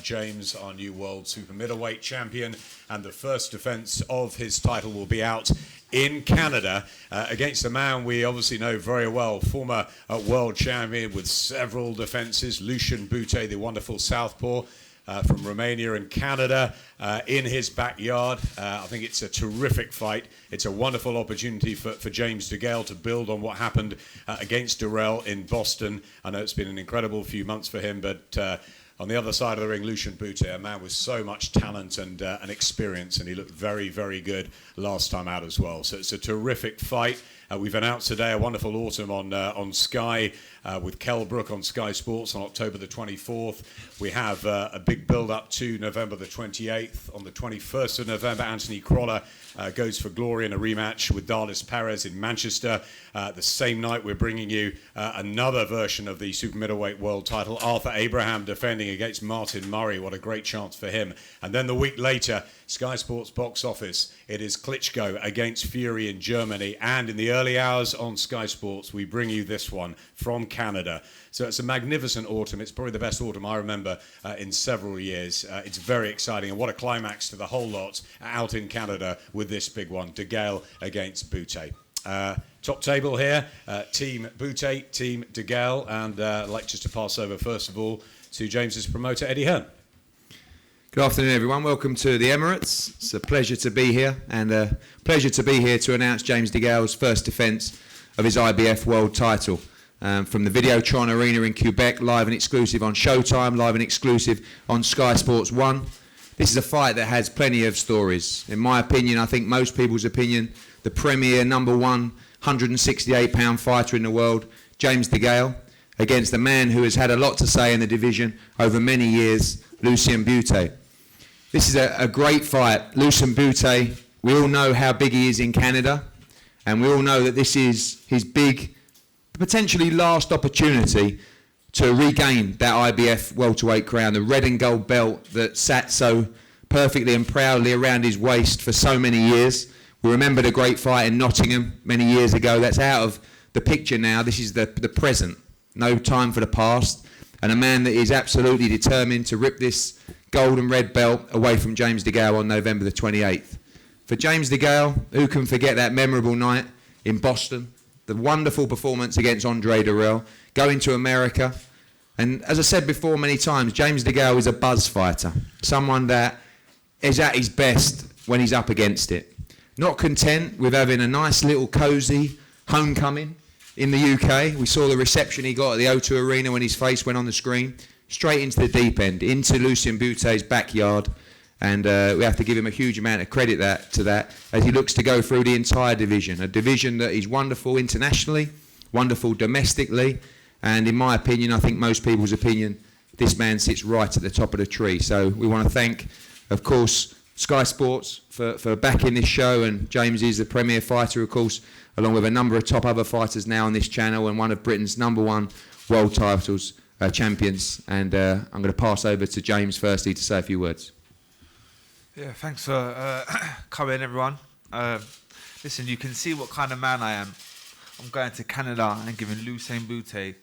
James, our new world super middleweight champion, and the first defence of his title will be out in Canada against a man we obviously know very well, former world champion with several defences, Lucian Bute, the wonderful southpaw from Romania and Canada, in his backyard. I think it's a terrific fight. It's a wonderful opportunity for James DeGale to build on what happened against Durrell in Boston. I know it's been an incredible few months for him, but on the other side of the ring, Lucian Bute, a man with so much talent and experience, and he looked very, very good last time out as well. So it's a terrific fight. We've announced today a wonderful autumn on Sky with Kell Brook on Sky Sports on October the 24th. We have a big build-up to November the 28th. On the 21st of November, Anthony Crolla goes for glory in a rematch with Darlis Perez in Manchester. The same night, we're bringing you another version of the super middleweight world title. Arthur Abraham defending against Martin Murray. What a great chance for him. And then the week later, Sky Sports box office, it is Klitschko against Fury in Germany. And in the early hours on Sky Sports, we bring you this one from Canada. So it's a magnificent autumn. It's probably the best autumn I remember in several years. It's very exciting. And what a climax to the whole lot out in Canada with this big one. DeGale against Bute. Top table here, Team Bute, Team DeGale. And I'd like just to pass over, first of all, to James's promoter, Eddie Hearn. Good afternoon, everyone. Welcome to the Emirates. It's a pleasure to be here, and a pleasure to be here to announce James DeGale's first defence of his IBF world title. From the Videotron Arena in Quebec, live and exclusive on Showtime, live and exclusive on Sky Sports 1. This is a fight that has plenty of stories. In my opinion, I think most people's opinion, the premier number one 168-pound fighter in the world, James DeGale, against a man who has had a lot to say in the division over many years, Lucian Bute. This is a great fight. Lucian Bute, we all know how big he is in Canada, and we all know that this is his big, potentially last opportunity to regain that IBF welterweight crown, the red and gold belt that sat so perfectly and proudly around his waist for so many years. We remember the great fight in Nottingham many years ago. That's out of the picture now. This is the present. No time for the past. And a man that is absolutely determined to rip this gold and red belt away from James DeGale on November the 28th. For James DeGale, who can forget that memorable night in Boston, the wonderful performance against Andre Durrell, going to America. And as I said before many times, James DeGale is a buzz fighter, someone that is at his best when he's up against it. Not content with having a nice little cosy homecoming in the UK. We saw the reception he got at the O2 Arena when his face went on the screen. Straight into the deep end, into Lucian Bute's backyard. And we have to give him a huge amount of credit to that as he looks to go through the entire division. A division that is wonderful internationally, wonderful domestically. And in my opinion, I think most people's opinion, this man sits right at the top of the tree. So we want to thank, of course, Sky Sports for backing this show. And James is the premier fighter, of course, along with a number of top other fighters now on this channel and one of Britain's #1 world titles champions. And I'm going to pass over to James firstly to say a few words. Yeah, thanks for coming, everyone. Listen, you can see what kind of man I am. I'm going to Canada and giving Lucian Bute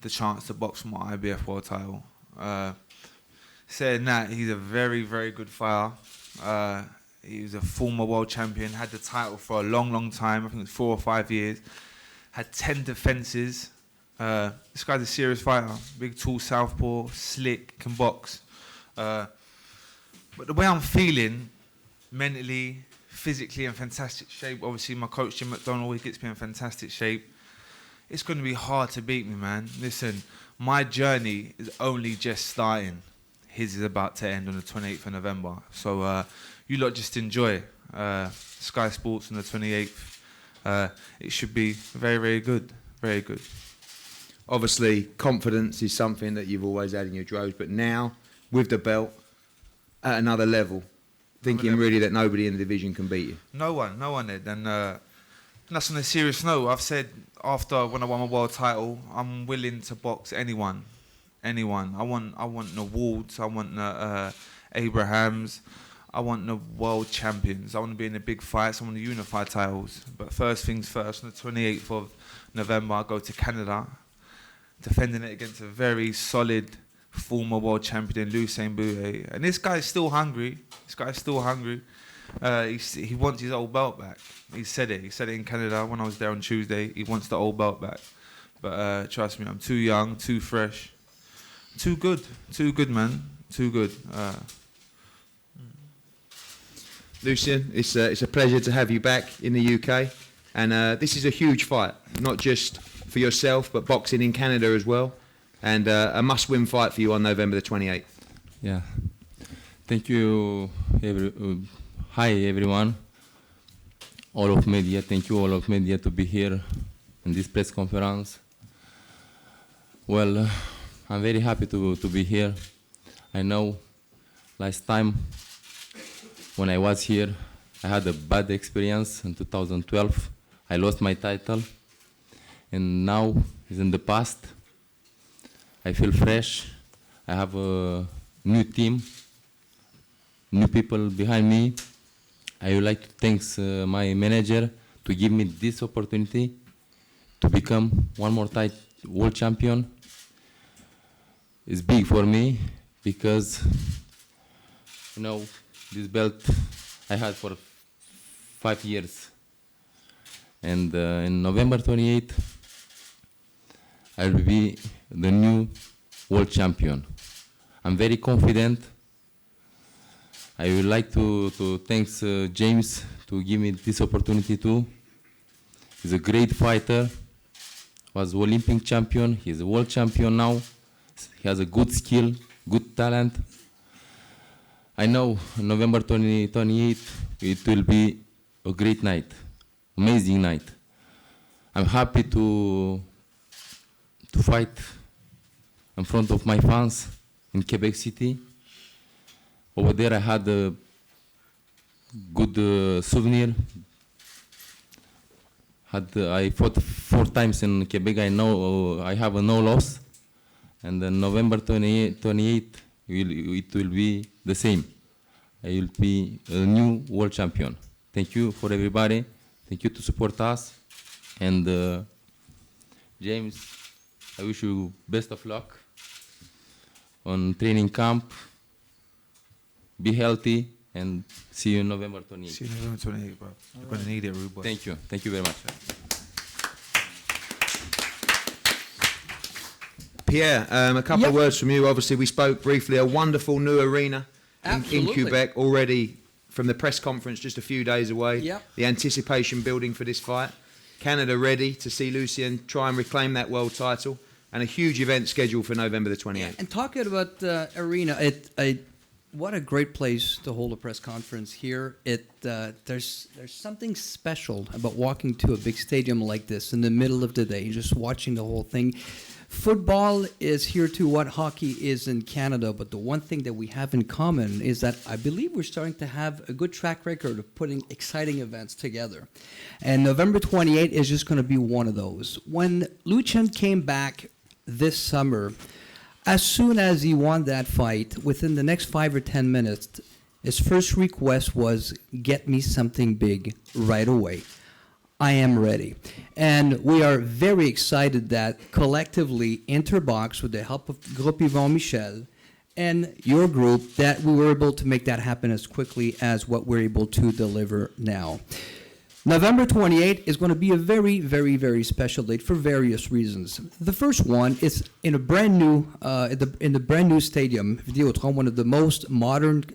the chance to box for my IBF world title. Saying that, he's a very, very good fighter. He was a former world champion, had the title for a long, long time. I think it was 4 or 5 years. Had 10 defences. This guy's a serious fighter. Big, tall southpaw, slick, can box. But the way I'm feeling, mentally, physically in fantastic shape. Obviously, my coach, Jim McDonald, he gets me in fantastic shape. It's going to be hard to beat me, man. Listen, my journey is only just starting. His is about to end on the 28th of November. So you lot just enjoy Sky Sports on the 28th. It should be very, very good. Very good. Obviously, confidence is something that you've always had in your droves, but now, with the belt, at another level, thinking really that nobody in the division can beat you. No one did. And that's on a serious note. I've said after when I won my world title, I'm willing to box anyone. I want the Wards, I want the Abrahams, I want the world champions. I want to be in the big fights, I want the unified titles. But first things first, on the 28th of November, I go to Canada, defending it against a very solid former world champion Lucian Bute, and this guy's still hungry. He wants his old belt back. He said it in Canada when I was there on Tuesday. He wants the old belt back. But trust me, I'm too young, too fresh, too good, man, too good. Lucian, it's a pleasure to have you back in the UK, and this is a huge fight, not just for yourself, but boxing in Canada as well, and a must-win fight for you on November the 28th. Yeah, thank you. Hi everyone, all of media. Thank you all of media to be here in this press conference. Well, I'm very happy to be here. I know last time when I was here, I had a bad experience in 2012. I lost my title, and now it's in the past. I feel fresh. I have a new team, new people behind me. I would like to thank my manager to give me this opportunity to become one more time world champion. It's big for me because, you know, this belt I had for 5 years. And in November 28th, I will be the new world champion. I'm very confident. I would like to thank James to give me this opportunity too. He's a great fighter, was Olympic champion, he's a world champion now. He has a good skill, good talent. I know November 28th, it will be a great night, amazing night. I'm happy to fight in front of my fans in Quebec City. Over there I had a good souvenir. I fought 4 times in Quebec. I know I have a no loss. And then November 28th, it will be the same. I will be a new world champion. Thank you for everybody. Thank you to support us. And James, I wish you best of luck on training camp. Be healthy and see you November 28th. See you November 28th, bro. You're going to need it, rude boy. Thank you. Thank you very much. Pierre, a couple of words from you. Obviously, we spoke briefly. A wonderful new arena in Quebec already from the press conference just a few days away. Yep. The anticipation building for this fight. Canada ready to see Lucian try and reclaim that world title. And a huge event scheduled for November the 28th. And talking about arena, what a great place to hold a press conference here. There's something special about walking to a big stadium like this in the middle of the day, just watching the whole thing. Football is here to what hockey is in Canada, but the one thing that we have in common is that I believe we're starting to have a good track record of putting exciting events together. And November 28th is just going to be one of those. When Lucian came back this summer, as soon as he won that fight, within the next 5 or 10 minutes, his first request was, get me something big right away. I am ready. And we are very excited that collectively, Interbox, with the help of Groupe Yvon Michel and your group, that we were able to make that happen as quickly as what we're able to deliver now. November 28th is going to be a very, very, very special date for various reasons. The first one is in a brand new, in the brand new stadium, Videotron, one of the most modern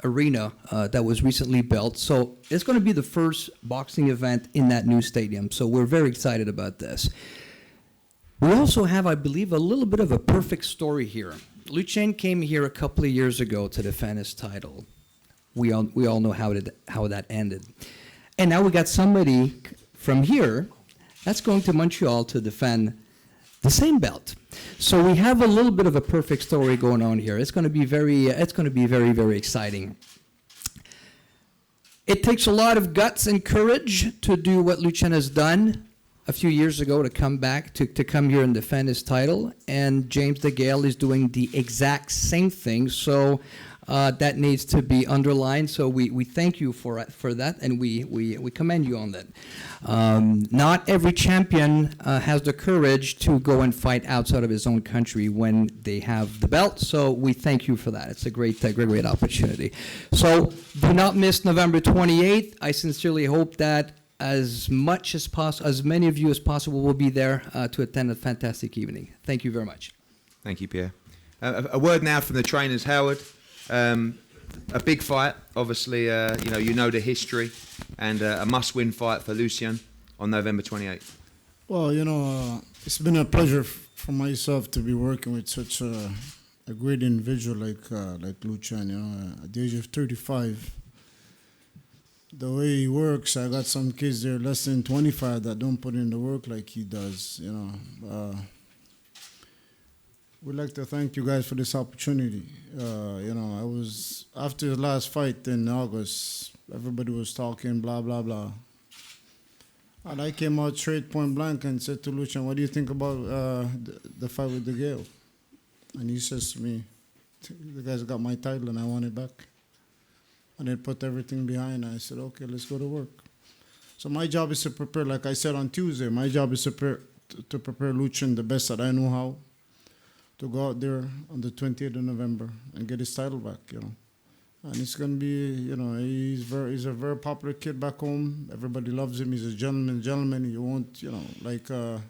arena that was recently built. So it's going to be the first boxing event in that new stadium. So we're very excited about this. We also have, I believe, a little bit of a perfect story here. Lucian came here a couple of years ago to defend his title. We all know how that ended. And now we got somebody from here that's going to Montreal to defend the same belt. So we have a little bit of a perfect story going on here. It's going to be very, very exciting. It takes a lot of guts and courage to do what Lucian has done a few years ago, to come back, to come here and defend his title. And James DeGale is doing the exact same thing. So that needs to be underlined. So we thank you for that, and we commend you on that. Not every champion has the courage to go and fight outside of his own country when they have the belt. So we thank you for that. It's a great opportunity. So do not miss November 28th. I sincerely hope that as many of you as possible will be there to attend a fantastic evening. Thank you very much. Thank you, Pierre. A word now from the trainers, Howard. A big fight, obviously, you know the history, and a must-win fight for Lucian on November 28th. Well, it's been a pleasure for myself to be working with such a great individual like Lucian. At the age of 35, the way he works, I got some kids there less than 25 that don't put in the work like he does. We'd like to thank you guys for this opportunity. I was, after the last fight in August, everybody was talking, blah, blah, blah. And I came out straight point blank and said to Lucian, what do you think about the fight with DeGale? And he says to me, the guys got my title and I want it back. And they put everything behind. I said, okay, let's go to work. So my job is to prepare, like I said on Tuesday, my job is to prepare Lucian the best that I know how, to go out there on the 28th of November and get his title back, And it's going to be, he's a very popular kid back home. Everybody loves him. He's a gentleman. You won't, like the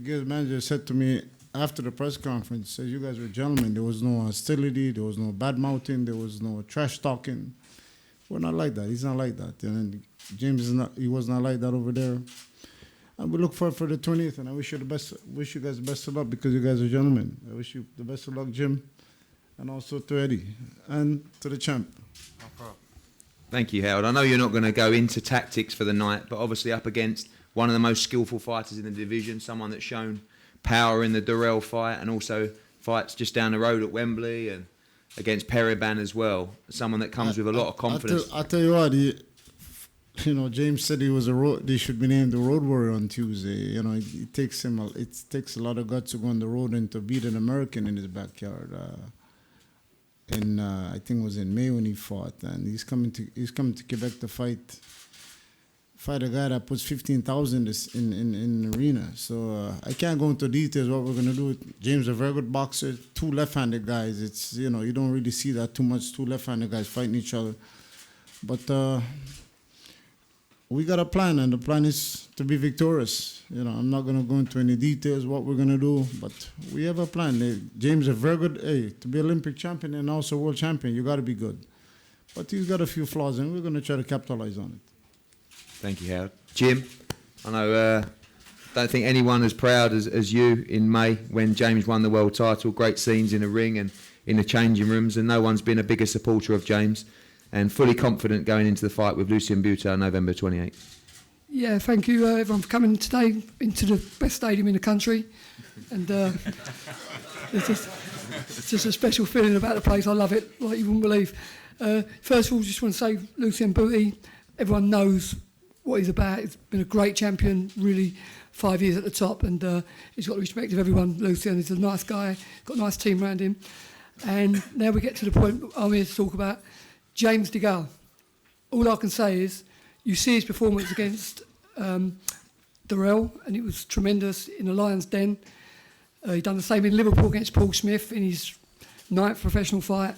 guild manager said to me after the press conference, said, you guys were gentlemen. There was no hostility. There was no bad mouthing. There was no trash talking. We're not like that. He's not like that. And James is not, he was not like that over there. And we look forward for the 20th, and I wish you guys the best of luck because you guys are gentlemen. I wish you the best of luck, Jim, and also to Eddie, and to the champ. No problem. Thank you, Howard. I know you're not going to go into tactics for the night, but obviously up against one of the most skillful fighters in the division, someone that's shown power in the Durrell fight and also fights just down the road at Wembley and against Periban as well, someone that comes with a lot of confidence. I'll tell you what, James said he should be named the Road Warrior on Tuesday. It takes a lot of guts to go on the road and to beat an American in his backyard. I think it was in May when he fought, and he's coming to Quebec to fight a guy that puts 15,000 in the arena. So I can't go into details what we're gonna do. James is a very good boxer, two left-handed guys. It's you don't really see that too much. Two left-handed guys fighting each other, but. We got a plan, and the plan is to be victorious. I'm not going to go into any details what we're going to do, but we have a plan. James is a very good, to be Olympic champion and also world champion, you got to be good. But he's got a few flaws, and we're going to try to capitalize on it. Thank you, Howard. Jim, I know, don't think anyone as proud as you in May when James won the world title. Great scenes in the ring and in the changing rooms, and no one's been a bigger supporter of James. And fully confident going into the fight with Lucian Bute on November 28th. Yeah, thank you everyone for coming today into the best stadium in the country. And it's just a special feeling about the place. I love it, like you wouldn't believe. First of all, just want to say Lucian Bute, everyone knows what he's about. He's been a great champion, really 5 years at the top, and he's got the respect of everyone. Lucian, he's a nice guy, got a nice team around him. And now we get to the point I'm here to talk about James DeGale. All I can say is, you see his performance against Durrell, and it was tremendous in the Lion's Den. He done the same in Liverpool against Paul Smith in his 9th professional fight.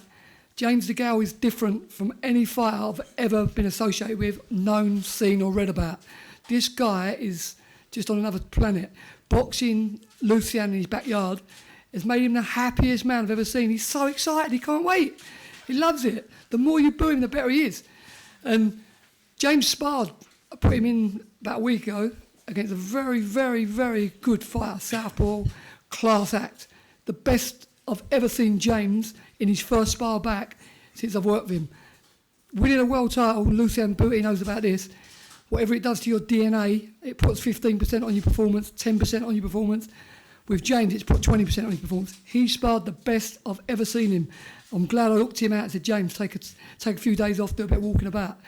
James DeGale is different from any fighter I've ever been associated with, known, seen or read about. This guy is just on another planet. Boxing Lucian in his backyard has made him the happiest man I've ever seen. He's so excited, he can't wait. He loves it. The more you boo him, the better he is. And James sparred, I put him in about a week ago against a very, very, very good fighter, southpaw, class act. The best I've ever seen James in his first spar back since I've worked with him. Winning a world title, Lucian Bute knows about this. Whatever it does to your DNA, it puts 15% on your performance, 10% on your performance. With James, it's put 20% on his performance. He sparred the best I've ever seen him. I'm glad I looked him out and said, James, take a few days off, do a bit of walking about.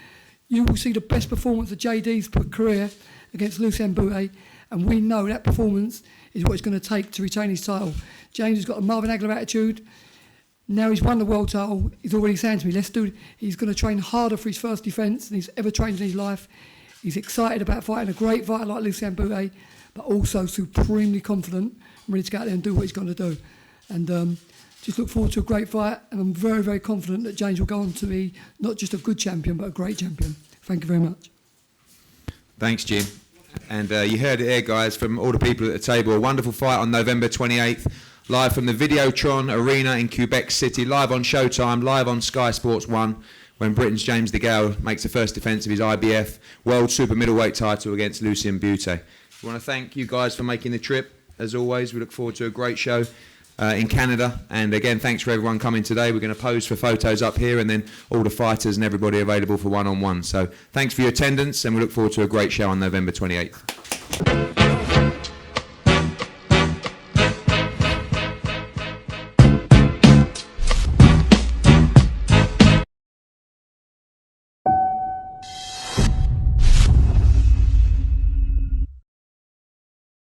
You will see the best performance of JD's career against Lucian Bute, and we know that performance is what it's going to take to retain his title. James has got a Marvin Hagler attitude. Now he's won the world title. He's already saying to me, he's going to train harder for his first defence than he's ever trained in his life. He's excited about fighting a great fighter like Lucian Bute, but also supremely confident and ready to go out there and do what he's going to do. And just look forward to a great fight. And I'm very, very confident that James will go on to be not just a good champion, but a great champion. Thank you very much. Thanks, Jim. And you heard it there, guys, from all the people at the table. A wonderful fight on November 28th, live from the Videotron Arena in Quebec City, live on Showtime, live on Sky Sports 1, when Britain's James DeGale makes the first defence of his IBF World Super Middleweight title against Lucian Bute. We want to thank you guys for making the trip. As always, we look forward to a great show in Canada. And again, thanks for everyone coming today. We're going to pose for photos up here, and then all the fighters and everybody available for one-on-one. So thanks for your attendance, and we look forward to a great show on November 28th.